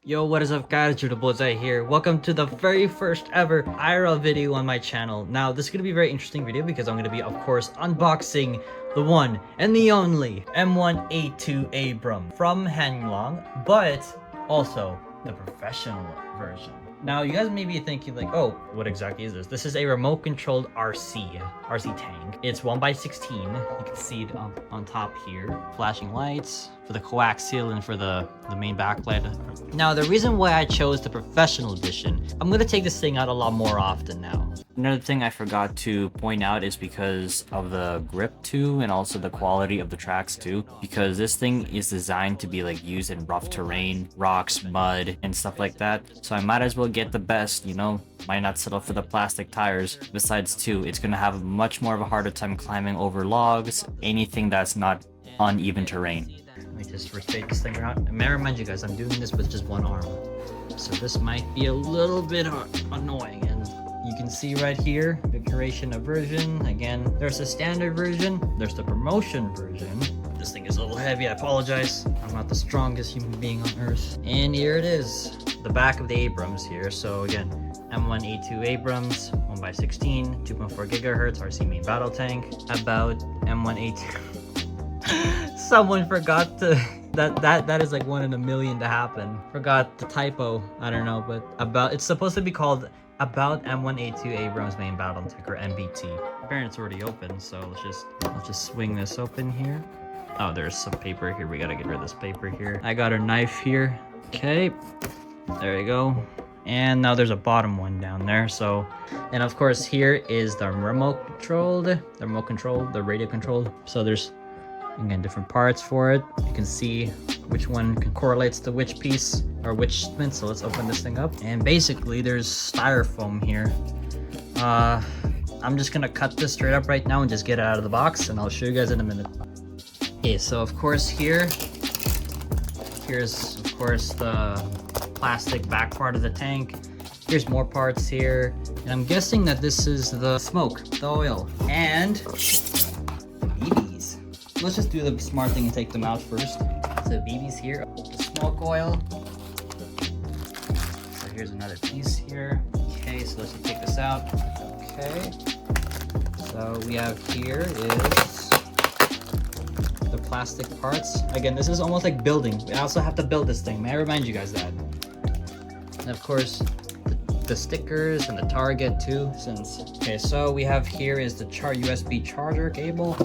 Yo, what is up guys, Bullseye here. Welcome to the very first ever IRL video on my channel. Now, this is going to be a very interesting video because I'm going to be, of course, unboxing the one and the only M1A2 Abrams from Heng Long, but also the professional version. Now, you guys may be thinking like, oh, what exactly is this? This is a remote-controlled RC tank. It's 1x16. You can see it on top here. Flashing lights for the coaxial and for the main backlight. Now, the reason why I chose the professional edition, I'm going to take this thing out a lot more often now. Another thing I forgot to point out is because of the grip too, and also the quality of the tracks too, because this thing is designed to be like used in rough terrain, rocks, mud, and stuff like that. So I might as well get the best, you know, might not settle for the plastic tires. Besides too, it's gonna have much more of a harder time climbing over logs, anything that's not uneven terrain. Let me just rotate this thing around. And may I remind you guys, I'm doing this with just one arm, so this might be a little bit annoying. And you can see right here, configuration of version. Again, there's a standard version, there's the promotion version. This thing is a little heavy, I apologize. I'm not the strongest human being on earth. And here it is, the back of the Abrams here. So again, M1A2 Abrams, 1x16, 2.4 gigahertz, RC main battle tank. About M1A2. Someone forgot to, that is like 1 in a million to happen. Forgot the typo, I don't know, but about, it's supposed to be called About M1A2 Abrams main battle tank, or MBT. Apparently it's already open, so let's just swing this open here. Oh, there's some paper here. We gotta get rid of this paper here. I got a knife here. Okay, there you go. And now there's a bottom one down there. So, and of course here is the remote controlled, the radio controlled. So there's, again, different parts for it. You can see which one correlates to which piece or which spin. So let's open this thing up. And basically there's styrofoam here. I'm just gonna cut this straight up right now and just get it out of the box, and I'll show you guys in a minute. Okay, so of course here's of course the plastic back part of the tank. Here's more parts here, and I'm guessing that this is the smoke, the oil, and the BBs. Let's just do the smart thing and take them out first. So BBs here, the smoke oil. So here's another piece here. Okay, so let's just take this out. Okay. So we have here is the plastic parts. Again, this is almost like building. We also have to build this thing. May I remind you guys that? And of course, the stickers and the target too, since, okay, so we have here is the USB charger cable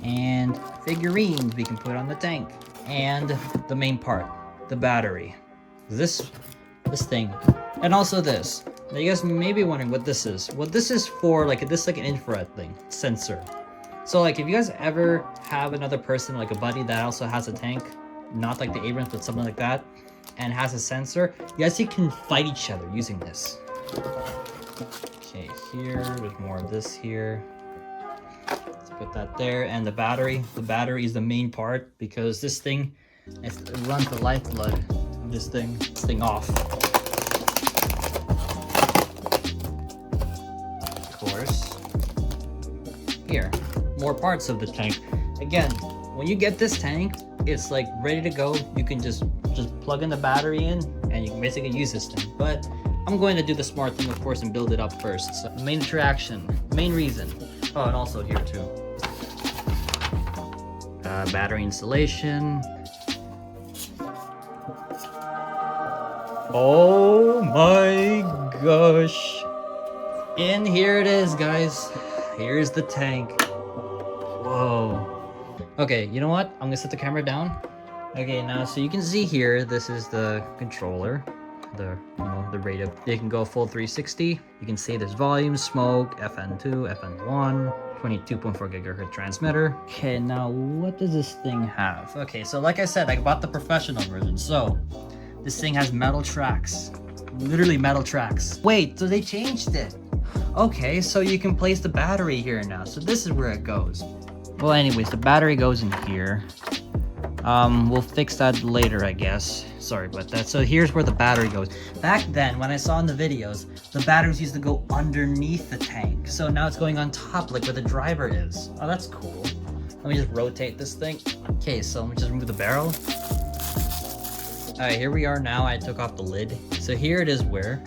and figurines we can put on the tank, and the main part, the battery, this thing, and also this. Now you guys may be wondering what this is. What this is for, like, this is like an infrared thing, sensor. So like if you guys ever have another person, like a buddy that also has a tank, not like the Abrams but something like that, and has a sensor, you guys can fight each other using this. Okay, here, there's more of this here. Let's put that there. And the battery is the main part, because this thing, it runs the lifeblood of this thing off. Of course. Here, more parts of the tank. Again, when you get this tank, it's like ready to go. You can just plug in the battery in and you can basically use this thing. But I'm going to do the smart thing, of course, and build it up first. So main attraction, main reason. Oh, and also here too. Battery installation. Oh my gosh. And here it is, guys. Here's the tank. Whoa. Okay, you know what? I'm gonna set the camera down. Okay, now so you can see here, this is the controller, the radio. You can go full 360. You can see there's volume, smoke, FN2, FN1, 22.4 gigahertz transmitter. Okay, now what does this thing have? Okay, so like I said, I bought the professional version. So this thing has metal tracks, literally metal tracks. Wait, so they changed it. Okay, so you can place the battery here now. So this is where it goes. Well, anyways, the battery goes in here. We'll fix that later, I guess. Sorry about that. So here's where the battery goes. Back then, when I saw in the videos, the batteries used to go underneath the tank. So now it's going on top, like where the driver is. Oh, that's cool. Let me just rotate this thing. Okay, so let me just remove the barrel. Alright, here we are now. I took off the lid. So here it is where.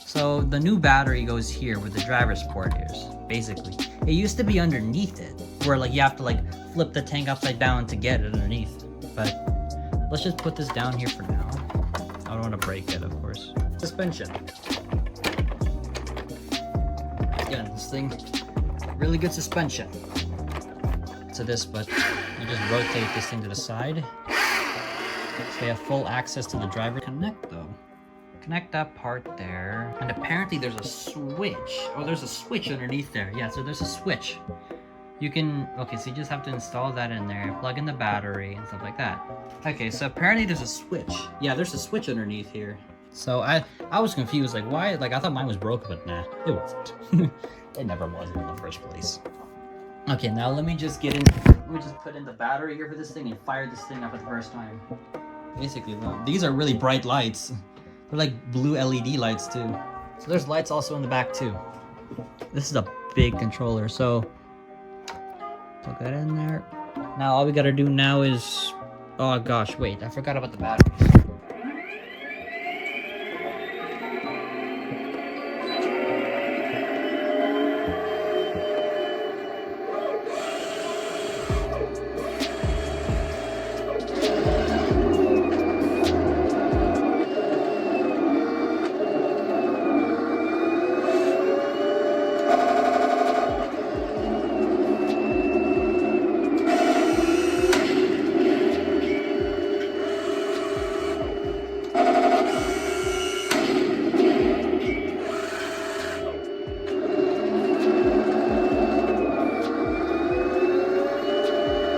So the new battery goes here where the driver's port is, basically. It used to be underneath it, where like you have to like flip the tank upside down to get it underneath. But let's just put this down here for now. I don't want to break it, of course. Suspension. Again, this thing, really good suspension. To this, but you just rotate this thing to the side. So you have full access to the driver. Connect though. Connect that part there. And apparently there's a switch. Oh, there's a switch underneath there. Yeah, so there's a switch. You can, okay, so you just have to install that in there, plug in the battery and stuff like that. Okay, so apparently there's a switch. Yeah, there's a switch underneath here. So I was confused, like why? Like I thought mine was broken, but nah, it wasn't. It never was in the first place. Okay, now let me just get in, let me just put in the battery here for this thing and fire this thing up for the first time. Basically, these are really bright lights. They're like blue LED lights too. So there's lights also in the back too. This is a big controller, so plug that in there. Now all we gotta do now is, oh gosh, wait, I forgot about the batteries.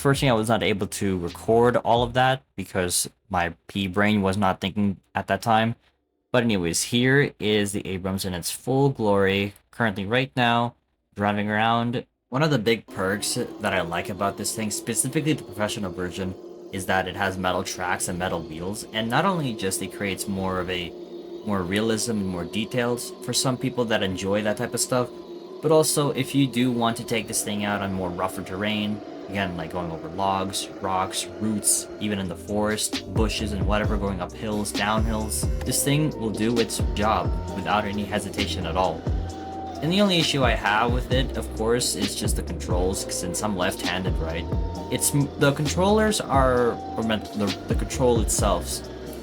Unfortunately, I was not able to record all of that because my pea brain was not thinking at that time. But anyways, here is the Abrams in its full glory, currently right now, driving around. One of the big perks that I like about this thing, specifically the professional version, is that it has metal tracks and metal wheels. And not only just it creates more realism and more details for some people that enjoy that type of stuff, but also if you do want to take this thing out on more rougher terrain, again, like going over logs, rocks, roots, even in the forest, bushes and whatever, going up hills, down hills, this thing will do its job without any hesitation at all. And the only issue I have with it, of course, is just the controls, since I'm left-handed, right? It's the controllers are, or the control itself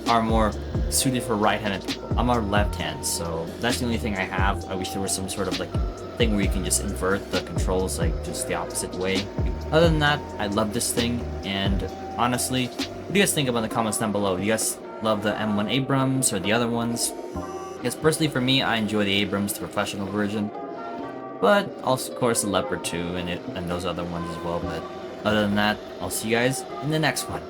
are more suited for right-handed people. I'm on left hand, so that's the only thing I have. I wish there was some sort of like thing where you can just invert the controls like just the opposite way. Other than that, I love this thing, and honestly, what do you guys think about in the comments down below? Do you guys love the M1 Abrams or the other ones? Because personally for me, I enjoy the Abrams, the professional version, but also of course the Leopard 2 and those other ones as well. But other than that, I'll see you guys in the next one.